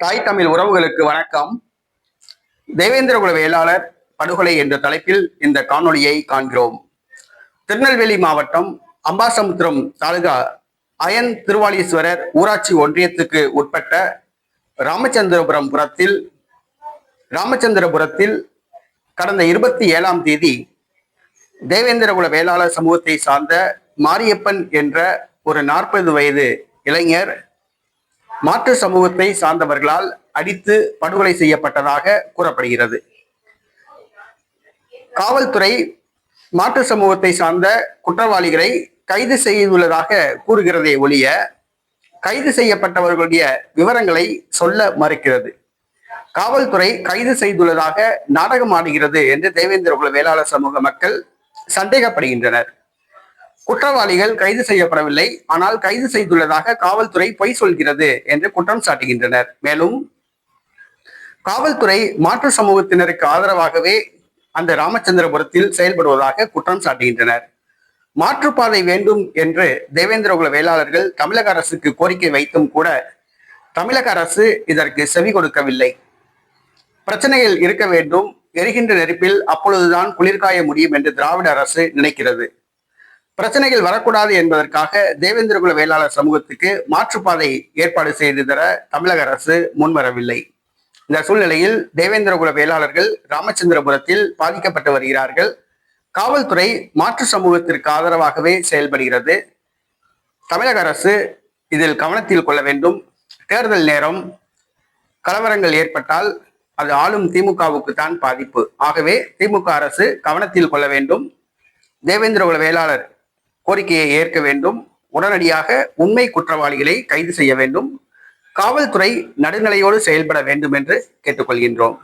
தாய் தமிழ் உறவுகளுக்கு வணக்கம். தேவேந்திரகுல வேளாளர் படுகொலை என்ற தலைப்பில் இந்த காணொளியை காண்கிறோம். திருநெல்வேலி மாவட்டம் அம்பாசமுத்திரம் தாலுகா அயன் திருவாலீஸ்வரர் ஊராட்சி ஒன்றியத்துக்கு உட்பட்ட ராமச்சந்திரபுரத்தில் கடந்த 27ஆம் தேதி தேவேந்திரகுல வேளாளர் சமூகத்தை சார்ந்த மாரியப்பன் என்ற ஒரு 40 வயது இளைஞர் மாற்று சமூகத்தை சார்ந்தவர்களால் அடித்து படுகொலை செய்யப்பட்டதாக கூறப்படுகிறது. காவல்துறை மாற்று சமூகத்தை சார்ந்த குற்றவாளிகளை கைது செய்துள்ளதாக கூறுகிறதே ஒழிய கைது செய்யப்பட்டவர்களுடைய விவரங்களை சொல்ல மறுக்கிறது. காவல்துறை கைது செய்துள்ளதாக நாடகம் ஆடுகிறது என்று தேவேந்திரகுல வேளாளர் சமூக மக்கள் சந்தேகப்படுகின்றனர். குற்றவாளிகள் கைது செய்யப்படவில்லை, ஆனால் கைது செய்துள்ளதாக காவல்துறை பொய் சொல்கிறது என்று குற்றம் சாட்டுகின்றனர். மேலும் காவல்துறை மாற்று சமூகத்தினருக்கு ஆதரவாகவே அந்த ராமச்சந்திரபுரத்தில் செயல்படுவதாக குற்றம் சாட்டுகின்றனர். மாற்றுப்பாதை வேண்டும் என்று தேவேந்திரகுல வேளாளர்கள் தமிழக அரசுக்கு கோரிக்கை வைத்தும் கூட தமிழக அரசு இதற்கு செவி கொடுக்கவில்லை. பிரச்சனைகள் இருக்க வேண்டும், எரிகின்ற நெருப்பில் அப்பொழுதுதான் குளிர்காய முடியும் என்று திராவிட அரசு நினைக்கிறது. பிரச்சனைகள் வரக்கூடாது என்பதற்காக தேவேந்திரகுல வேளாளர் சமூகத்துக்கு மாற்றுப்பாதை ஏற்பாடு செய்து தர தமிழக அரசு முன்வரவில்லை. இந்த சூழ்நிலையில் தேவேந்திரகுல வேளாளர்கள் ராமச்சந்திரபுரத்தில் பாதிக்கப்பட்டு வருகிறார்கள். காவல்துறை மாற்று சமூகத்திற்கு ஆதரவாகவே செயல்படுகிறது. தமிழக அரசு இதில் கவனத்தில் கொள்ள வேண்டும். தேர்தல் நேரம் கலவரங்கள் ஏற்பட்டால் அது ஆளும் திமுகவுக்கு தான் பாதிப்பு. ஆகவே திமுக அரசு கவனத்தில் கொள்ள வேண்டும். தேவேந்திரகுல வேளாளர் கோரிக்கையை ஏற்க வேண்டும். உடனடியாக உண்மை குற்றவாளிகளை கைது செய்ய வேண்டும். காவல்துறை நடுநிலையோடு செயல்பட வேண்டும் என்று கேட்டுக்கொள்கின்றோம்.